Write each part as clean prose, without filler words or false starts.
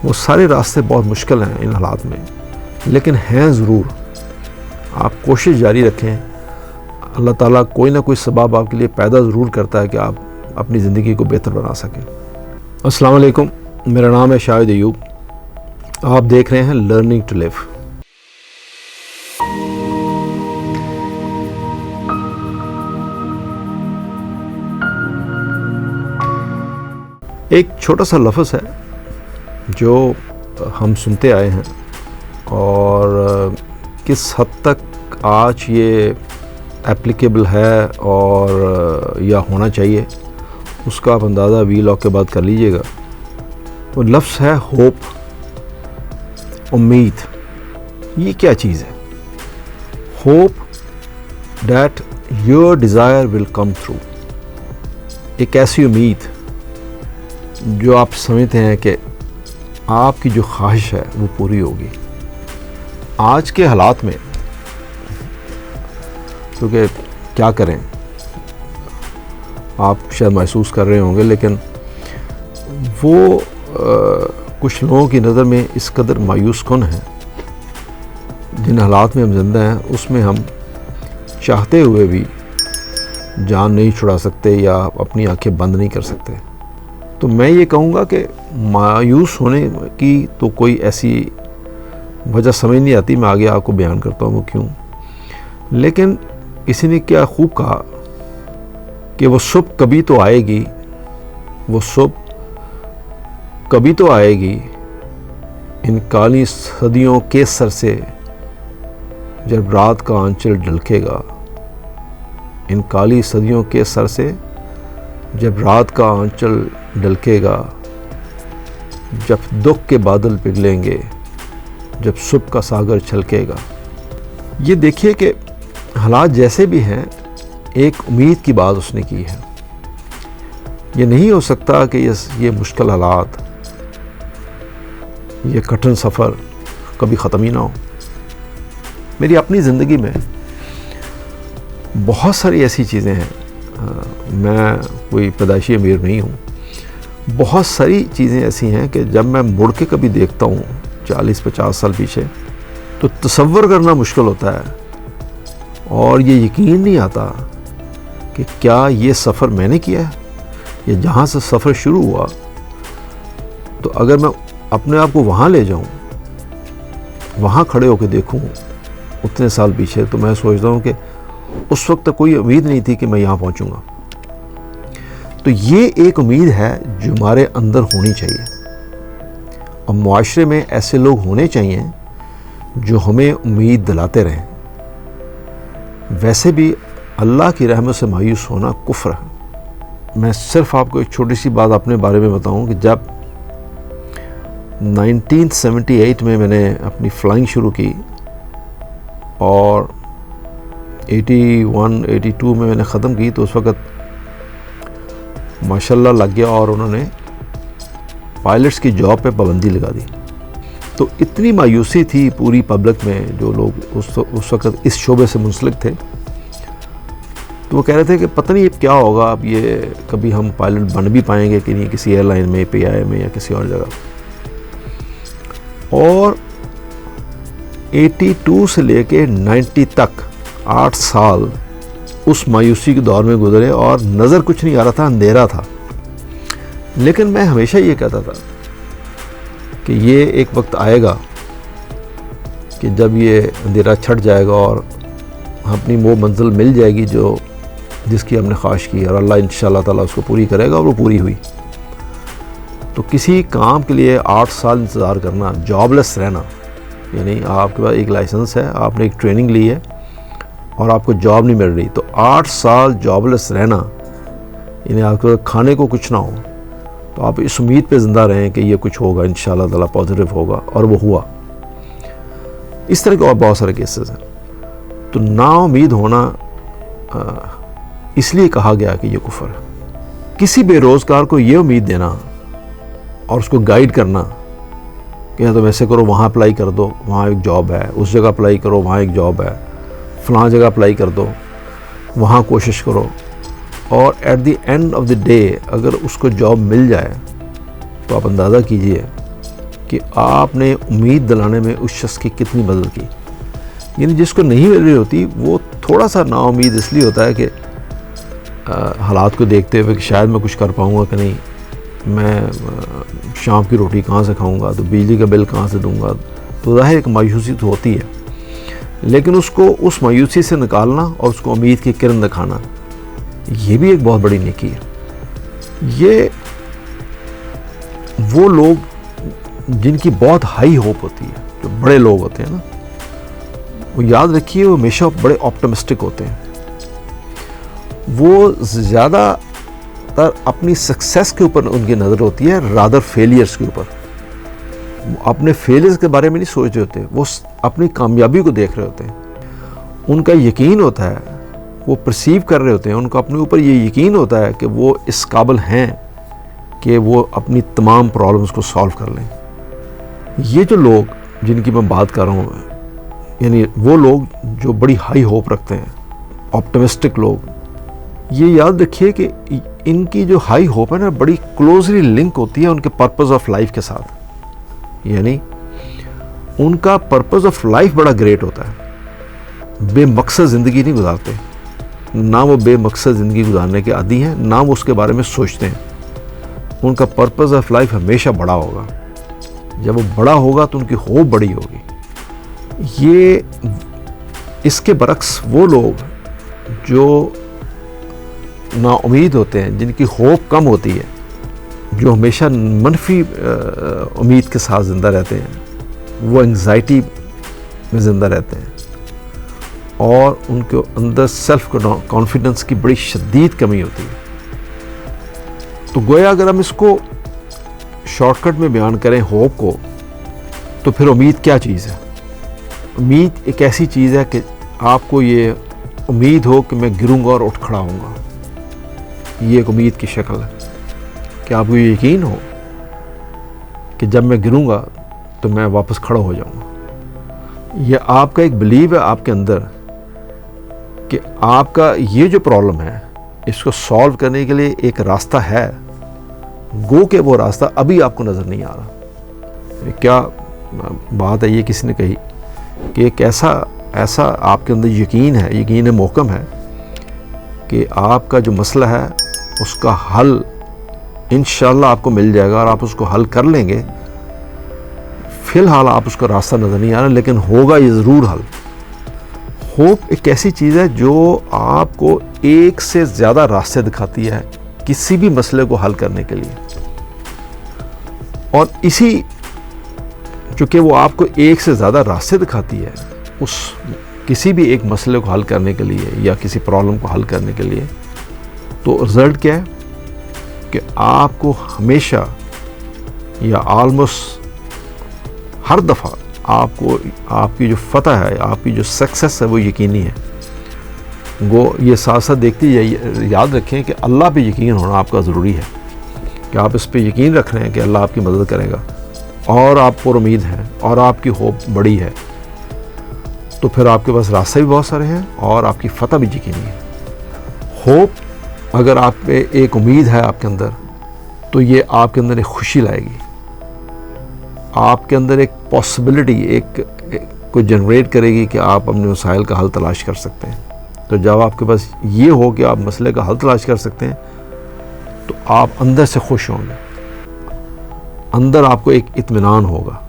وہ سارے راستے بہت مشکل ہیں ان حالات میں، لیکن ہیں ضرور۔ آپ کوشش جاری رکھیں، اللہ تعالیٰ کوئی نہ کوئی سبب آپ کے لیے پیدا ضرور کرتا ہے کہ آپ اپنی زندگی کو بہتر بنا سکیں۔ السلام علیکم، میرا نام ہے شاہد ایوب، آپ دیکھ رہے ہیں لرننگ ٹو لیو۔ ایک چھوٹا سا لفظ ہے جو ہم سنتے آئے ہیں، اور کس حد تک آج یہ اپلیکیبل ہے اور یا ہونا چاہیے اس کا آپ اندازہ وی لاگ کے بعد کر لیجئے گا۔ وہ لفظ ہے ہوپ، امید۔ یہ کیا چیز ہے؟ Hope that your desire will come through, ایک ایسی امید جو آپ سمجھتے ہیں کہ آپ کی جو خواہش ہے وہ پوری ہوگی۔ آج کے حالات میں کیونکہ کیا کریں، آپ شاید محسوس کر رہے ہوں گے، لیکن وہ کچھ لوگوں کی نظر میں اس قدر مایوس کن ہیں، جن حالات میں ہم زندہ ہیں اس میں ہم چاہتے ہوئے بھی جان نہیں چھڑا سکتے یا اپنی آنکھیں بند نہیں کر سکتے۔ تو میں یہ کہوں گا کہ مایوس ہونے کی تو کوئی ایسی وجہ سمجھ نہیں آتی، میں آگے آپ کو بیان کرتا ہوں وہ کیوں۔ لیکن کسی نے کیا خوب کہا کہ وہ صبح کبھی تو آئے گی، وہ صبح کبھی تو آئے گی، ان کالی صدیوں کے سر سے جب رات کا آنچل ڈھلکے گا، ان کالی صدیوں کے سر سے جب رات کا آنچل ڈھلکے گا، جب دکھ کے بادل پگھلیں گے، جب صبح کا ساگر چھلکے گا۔ یہ دیکھیے کہ حالات جیسے بھی ہیں، ایک امید کی بات اس نے کی ہے۔ یہ نہیں ہو سکتا کہ یہ مشکل حالات، یہ کٹھن سفر کبھی ختم ہی نہ ہو۔ میری اپنی زندگی میں بہت ساری ایسی چیزیں ہیں، میں کوئی پیدائشی امیر نہیں ہوں، بہت ساری چیزیں ایسی ہیں کہ جب میں مڑ کے کبھی دیکھتا ہوں 40-50 سال پیچھے، تو تصور کرنا مشکل ہوتا ہے، اور یہ یقین نہیں آتا کہ کیا یہ سفر میں نے کیا ہے، یا جہاں سے سفر شروع ہوا، تو اگر میں اپنے آپ کو وہاں لے جاؤں، وہاں کھڑے ہو کے دیکھوں اتنے سال پیچھے، تو میں سوچتا ہوں کہ اس وقت تک کوئی امید نہیں تھی کہ میں یہاں پہنچوں گا۔ تو یہ ایک امید ہے جو ہمارے اندر ہونی چاہیے، اور معاشرے میں ایسے لوگ ہونے چاہیے جو ہمیں امید دلاتے رہیں۔ ویسے بھی اللہ کی رحمت سے مایوس ہونا کفر ہے۔ میں صرف آپ کو ایک چھوٹی سی بات اپنے بارے میں بتاؤں کہ جب 1978 میں نے اپنی فلائنگ شروع کی، اور 81-82 میں نے ختم کی، تو اس وقت ماشاءاللہ لگ گیا، اور انہوں نے پائلٹس کی جاب پہ پابندی لگا دی۔ تو اتنی مایوسی تھی پوری پبلک میں، جو لوگ اس وقت اس شعبے سے منسلک تھے، تو وہ کہہ رہے تھے کہ پتہ نہیں اب کیا ہوگا، اب یہ کبھی ہم پائلٹ بن بھی پائیں گے کہ نہیں، کسی ایئر لائن میں، PI میں، یا کسی اور جگہ۔ اور 82 سے لے کے 90 تک 8 سال اس مایوسی کے دور میں گزرے، اور نظر کچھ نہیں آ رہا تھا، اندھیرا تھا۔ لیکن میں ہمیشہ یہ کہتا تھا کہ یہ ایک وقت آئے گا کہ جب یہ اندھیرا چھٹ جائے گا اور اپنی وہ منزل مل جائے گی جس کی ہم نے خواہش کی، اور اللہ انشاءاللہ تعالیٰ اس کو پوری کرے گا، اور وہ پوری ہوئی۔ تو کسی کام کے لیے 8 سال انتظار کرنا، جاب لیس رہنا، یعنی آپ کے پاس ایک لائسنس ہے، آپ نے ایک ٹریننگ لی ہے، اور آپ کو جاب نہیں مل رہی، تو 8 سال جاب لیس رہنا، یعنی آپ کو کھانے کو کچھ نہ ہو، تو آپ اس امید پہ زندہ رہیں کہ یہ کچھ ہوگا، انشاءاللہ تعالیٰ پازیٹیو ہوگا، اور وہ ہوا۔ اس طرح کے اور بہت سارے کیسز ہیں۔ تو نا امید ہونا اس لیے کہا گیا کہ یہ کفر ہے۔ کسی بے روزگار کو یہ امید دینا اور اس کو گائیڈ کرنا کہ تم ایسے کرو، وہاں اپلائی کر دو، وہاں ایک جاب ہے، اس جگہ اپلائی کرو، وہاں ایک جاب ہے، فلاں جگہ اپلائی کر دو، وہاں کوشش کرو، اور at the end of the day اگر اس کو جاب مل جائے تو آپ اندازہ کیجئے کہ آپ نے امید دلانے میں اس شخص کی کتنی مدد کی. یعنی جس کو نہیں مل رہی ہوتی وہ تھوڑا سا نا امید اس لیے ہوتا ہے کہ حالات کو دیکھتے ہوئے کہ شاید میں کچھ کر پاؤں گا کہ نہیں, میں شام کی روٹی کہاں سے کھاؤں گا, تو بجلی کا بل کہاں سے دوں گا, تو ظاہر ایک مایوسی تو ہوتی ہے. لیکن اس کو اس مایوسی سے نکالنا اور اس کو امید کی کرن دکھانا, یہ بھی ایک بہت بڑی نیکی ہے. یہ وہ لوگ جن کی بہت ہائی ہوپ ہوتی ہے, جو بڑے لوگ ہوتے ہیں نا, وہ یاد رکھیے وہ ہمیشہ بڑے آپٹمسٹک ہوتے ہیں. وہ زیادہ تر اپنی سکسیس کے اوپر ان کی نظر ہوتی ہے رادر فیلیئرز کے اوپر. اپنے فیلیئرز کے بارے میں نہیں سوچ رہے ہوتے, وہ اپنی کامیابی کو دیکھ رہے ہوتے ہیں. ان کا یقین ہوتا ہے, وہ پرسیو کر رہے ہوتے ہیں, ان کا اپنے اوپر یہ یقین ہوتا ہے کہ وہ اس قابل ہیں کہ وہ اپنی تمام پرابلمز کو سالو کر لیں. یہ جو لوگ جن کی میں بات کر رہا ہوں, یعنی وہ لوگ جو بڑی ہائی ہوپ رکھتے ہیں, آپٹمسٹک لوگ, یہ یاد رکھیے کہ ان کی جو ہائی ہوپ ہے نا بڑی کلوزلی لنک ہوتی ہے ان کے پرپز آف لائف کے ساتھ. یعنی ان کا پرپز آف لائف بڑا گریٹ ہوتا ہے. بے مقصد زندگی نہیں گزارتے, نہ وہ بے مقصد زندگی گزارنے کے عادی ہیں, نہ وہ اس کے بارے میں سوچتے ہیں. ان کا پرپز آف لائف ہمیشہ بڑا ہوگا. جب وہ بڑا ہوگا تو ان کی ہوپ بڑی ہوگی. یہ اس کے برعکس وہ لوگ جو نا امید ہوتے ہیں, جن کی ہوپ کم ہوتی ہے, جو ہمیشہ منفی امید کے ساتھ زندہ رہتے ہیں, وہ انگزائٹی میں زندہ رہتے ہیں, اور ان کے اندر سیلف کانفیڈنس کی بڑی شدید کمی ہوتی ہے. تو گویا اگر ہم اس کو شارٹ کٹ میں بیان کریں ہوپ کو, تو پھر امید کیا چیز ہے؟ امید ایک ایسی چیز ہے کہ آپ کو یہ امید ہو کہ میں گروں گا اور اٹھ کھڑا ہوں گا. یہ ایک امید کی شکل ہے کہ آپ کو یہ یقین ہو کہ جب میں گروں گا تو میں واپس کھڑا ہو جاؤں گا. یہ آپ کا ایک بلیو ہے آپ کے اندر کہ آپ کا یہ جو پرابلم ہے اس کو سالو کرنے کے لیے ایک راستہ ہے, گو کہ وہ راستہ ابھی آپ کو نظر نہیں آ رہا. کیا بات ہے یہ کسی نے کہی کہ ایک ایسا آپ کے اندر یقین ہے, یقین محکم ہے کہ آپ کا جو مسئلہ ہے اس کا حل انشاءاللہ آپ کو مل جائے گا اور آپ اس کو حل کر لیں گے. فی الحال آپ اس کا راستہ نظر نہیں آ رہا, لیکن ہوگا یہ ضرور حل. ہوپ ایک ایسی چیز ہے جو آپ کو ایک سے زیادہ راستے دکھاتی ہے کسی بھی مسئلے کو حل کرنے کے لیے. اور اسی چونکہ وہ آپ کو ایک سے زیادہ راستے دکھاتی ہے اس کسی بھی ایک مسئلے کو حل کرنے کے لیے یا کسی پرابلم کو حل کرنے کے لیے, تو رزلٹ کیا ہے کہ آپ کو ہمیشہ یا آلموسٹ ہر دفعہ آپ کو آپ کی جو فتح ہے, آپ کی جو سکسیس ہے وہ یقینی ہے. گو یہ ساتھ ساتھ دیکھتے یاد رکھیں کہ اللہ پہ یقین ہونا آپ کا ضروری ہے, کہ آپ اس پہ یقین رکھ رہے ہیں کہ اللہ آپ کی مدد کرے گا, اور آپ پر امید ہیں, اور آپ کی ہوپ بڑی ہے, تو پھر آپ کے پاس راستے بھی بہت سارے ہیں اور آپ کی فتح بھی یقینی ہے. ہوپ اگر آپ پہ ایک امید ہے آپ کے اندر, تو یہ آپ کے اندر ایک خوشی لائے گی, آپ کے اندر ایک پاسبلٹی ایک کو جنریٹ کرے گی کہ آپ اپنے مسائل کا حل تلاش کر سکتے ہیں. تو جب آپ کے پاس یہ ہو کہ آپ مسئلے کا حل تلاش کر سکتے ہیں, تو آپ اندر سے خوش ہوں گے, اندر آپ کو ایک اطمینان ہوگا.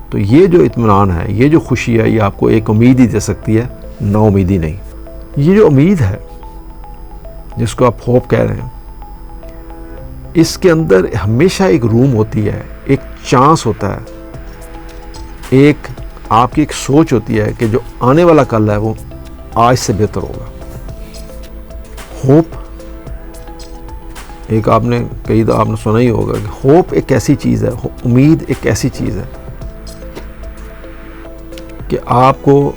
تو یہ جو اطمینان ہے, یہ جو خوشی ہے, یہ آپ کو ایک امید ہی دے سکتی ہے, نا امیدی نہیں. یہ جو امید ہے جس کو آپ ہوپ کہہ رہے ہیں, اس کے اندر ہمیشہ ایک روم ہوتی ہے, ایک چانس ہوتا ہے, ایک آپ کی ایک سوچ ہوتی ہے کہ جو آنے والا کل ہے وہ آج سے بہتر ہوگا. ہوپ ایک آپ نے کئی دفعہ آپ نے سنا ہی ہوگا کہ ہوپ ایک ایسی چیز ہے, امید ایک ایسی چیز ہے کہ آپ کو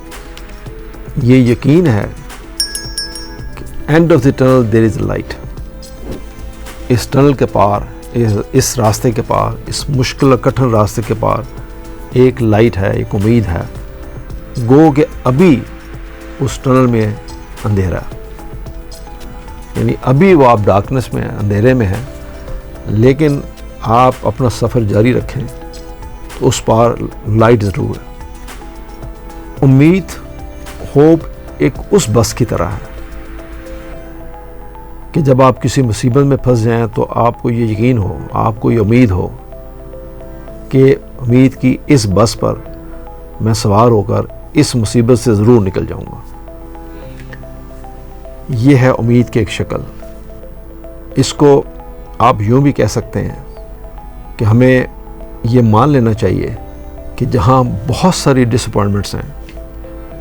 یہ یقین ہے کہ end of the tunnel there is a light. اس ٹنل کے پار, اس راستے کے پار, اس مشکل اور کٹھن راستے کے پار ایک لائٹ ہے, ایک امید ہے. گو کہ ابھی اس ٹنل میں اندھیرا, یعنی ابھی وہ آپ ڈارکنس میں اندھیرے میں ہیں, لیکن آپ اپنا سفر جاری رکھیں اس پار لائٹ ضرور ہے۔ امید، ہوپ ایک اس بس کی طرح ہے کہ جب آپ کسی مصیبت میں پھنس جائیں تو آپ کو یہ یقین ہو، آپ کو یہ امید ہو کہ امید کی اس بس پر میں سوار ہو کر اس مصیبت سے ضرور نکل جاؤں گا۔ یہ ہے امید کی ایک شکل۔ اس کو آپ یوں بھی کہہ سکتے ہیں کہ ہمیں یہ مان لینا چاہیے کہ جہاں بہت ساری ڈس اپوائنٹمنٹس ہیں،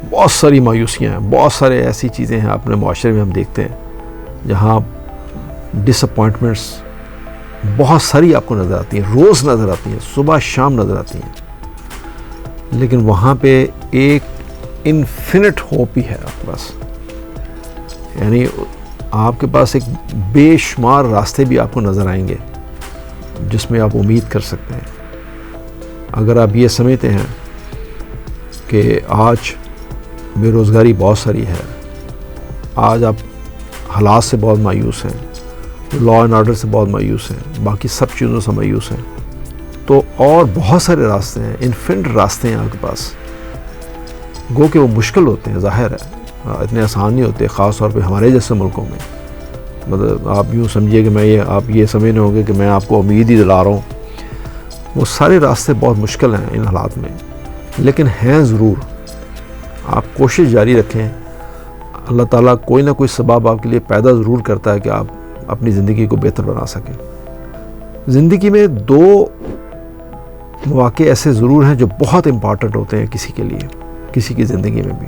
بہت ساری مایوسیاں ہیں، بہت سارے ایسی چیزیں ہیں اپنے معاشرے میں ہم دیکھتے ہیں جہاں ڈس اپوائنٹمنٹس بہت ساری آپ کو نظر آتی ہیں، روز نظر آتی ہیں، صبح شام نظر آتی ہیں، لیکن وہاں پہ ایک انفینٹ ہوپ بھی ہے آپ کے پاس۔ یعنی آپ کے پاس ایک بے شمار راستے بھی آپ کو نظر آئیں گے جس میں آپ امید کر سکتے ہیں۔ اگر آپ یہ سمجھتے ہیں کہ آج بے روزگاری بہت ساری ہے، آج آپ حالات سے بہت مایوس ہیں، لا اینڈ آرڈر سے بہت مایوس ہیں، باقی سب چیزوں سے مایوس ہیں، تو اور بہت سارے راستے ہیں، انفینٹ راستے ہیں آپ کے پاس۔ گو کہ وہ مشکل ہوتے ہیں، ظاہر ہے اتنے آسان نہیں ہوتے، خاص طور پہ ہمارے جیسے ملکوں میں۔ مطلب آپ یوں سمجھیے کہ آپ یہ سمجھنے ہوں گے کہ میں آپ کو امید ہی دلا رہا ہوں۔ وہ سارے راستے بہت مشکل ہیں ان حالات میں، لیکن ہیں ضرور۔ آپ کوشش جاری رکھیں، اللہ تعالیٰ کوئی نہ کوئی سبب آپ کے لیے پیدا ضرور کرتا ہے کہ آپ اپنی زندگی کو بہتر بنا سکیں۔ زندگی میں دو مواقع ایسے ضرور ہیں جو بہت امپورٹنٹ ہوتے ہیں کسی کے لیے، کسی کی زندگی میں بھی۔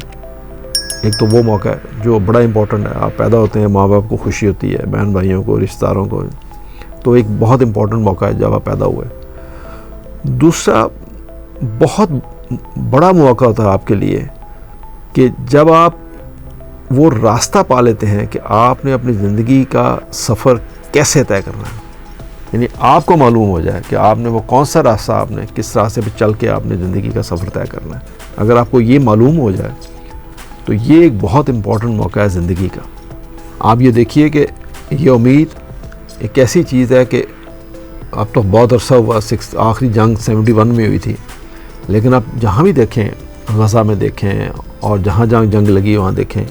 ایک تو وہ موقع ہے جو بڑا امپورٹنٹ ہے، آپ پیدا ہوتے ہیں، ماں باپ کو خوشی ہوتی ہے، بہن بھائیوں کو، رشتہ داروں کو، تو ایک بہت امپورٹنٹ موقع ہے جب آپ پیدا ہوئے۔ دوسرا بہت بڑا موقع ہوتا ہے آپ کے لیے کہ جب آپ وہ راستہ پا لیتے ہیں کہ آپ نے اپنی زندگی کا سفر کیسے طے کرنا ہے۔ یعنی آپ کو معلوم ہو جائے کہ آپ نے وہ کون سا راستہ، آپ نے کس راستے پہ چل کے آپ نے زندگی کا سفر طے کرنا ہے۔ اگر آپ کو یہ معلوم ہو جائے تو یہ ایک بہت امپورٹنٹ موقع ہے زندگی کا۔ آپ یہ دیکھیے کہ یہ امید ایک ایسی چیز ہے کہ اب تو بہت عرصہ ہوا، آخری جنگ 71 میں ہوئی تھی، لیکن آپ جہاں بھی دیکھیں، غزہ میں دیکھیں اور جہاں جہاں جنگ لگی وہاں دیکھیں،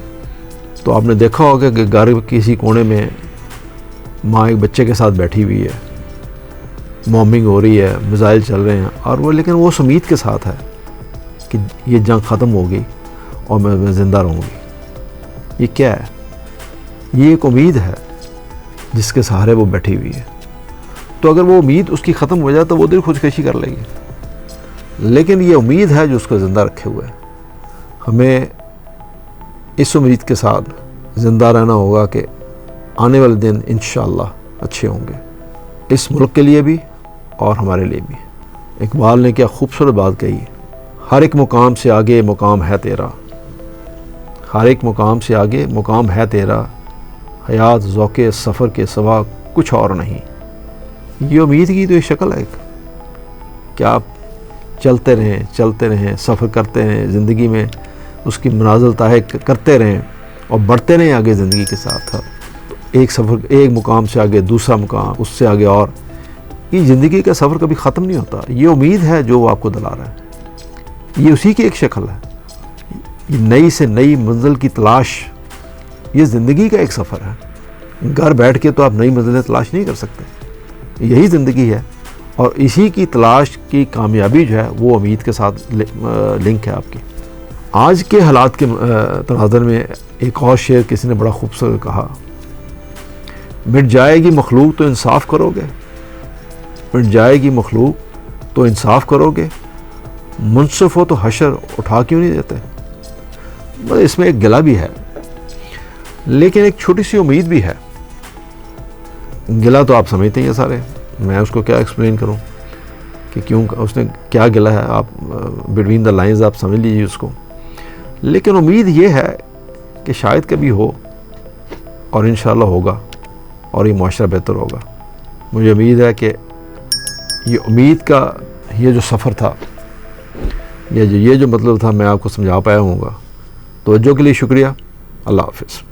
تو آپ نے دیکھا ہوگا کہ گھر کسی کونے میں ماں ایک بچے کے ساتھ بیٹھی ہوئی ہے، مومنگ ہو رہی ہے، میزائل چل رہے ہیں، اور وہ لیکن وہ اس امید کے ساتھ ہے کہ یہ جنگ ختم ہوگی اور میں زندہ رہوں گی۔ یہ کیا ہے؟ یہ ایک امید ہے جس کے سہارے وہ بیٹھی ہوئی ہے۔ تو اگر وہ امید اس کی ختم ہو جائے تو وہ دل خودکشی کر لے گی، لیکن یہ امید ہے جو اس کو زندہ رکھے ہوئے ہے۔ ہمیں اس امید کے ساتھ زندہ رہنا ہوگا کہ آنے والے دن انشاءاللہ اچھے ہوں گے، اس ملک کے لیے بھی اور ہمارے لیے بھی۔ اقبال نے کیا خوبصورت بات کہی، ہر ایک مقام سے آگے مقام ہے تیرا، ہر ایک مقام سے آگے مقام ہے تیرا، حیات ذوق سفر کے سوا کچھ اور نہیں۔ یہ امید کی تو ایک شکل ہے کہ آپ چلتے رہیں، سفر کرتے رہیں، زندگی میں اس کی منازل طے کرتے رہیں اور بڑھتے رہیں آگے زندگی کے ساتھ۔ تو ایک سفر، ایک مقام سے آگے دوسرا مقام، اس سے آگے اور، یہ زندگی کا سفر کبھی ختم نہیں ہوتا۔ یہ امید ہے جو وہ آپ کو دلا رہا ہے، یہ اسی کی ایک شکل ہے۔ یہ نئی سے نئی منزل کی تلاش، یہ زندگی کا ایک سفر ہے۔ گھر بیٹھ کے تو آپ نئی منزلیں تلاش نہیں کر سکتے، یہی زندگی ہے، اور اسی کی تلاش کی کامیابی جو ہے وہ امید کے ساتھ لنک ہے آپ کی۔ آج کے حالات کے تناظر میں ایک اور شعر کسی نے بڑا خوبصورت کہا، مٹ جائے گی مخلوق تو انصاف کرو گے، مٹ جائے گی مخلوق تو انصاف کرو گے، منصف ہو تو حشر اٹھا کیوں نہیں دیتے۔ مطلب اس میں ایک گلہ بھی ہے لیکن ایک چھوٹی سی امید بھی ہے۔ گلہ تو آپ سمجھتے ہیں سارے، میں اس کو کیا ایکسپلین کروں کہ کیوں اس نے کیا گلہ ہے، آپ بٹوین دا لائنز آپ سمجھ لیجیے اس کو۔ لیکن امید یہ ہے کہ شاید کبھی ہو، اور انشاءاللہ ہوگا، اور یہ معاشرہ بہتر ہوگا۔ مجھے امید ہے کہ یہ امید کا یہ جو سفر تھا، یہ جو مطلب تھا، میں آپ کو سمجھا پایا ہوں گا۔ توجہ کے لیے شکریہ، اللہ حافظ۔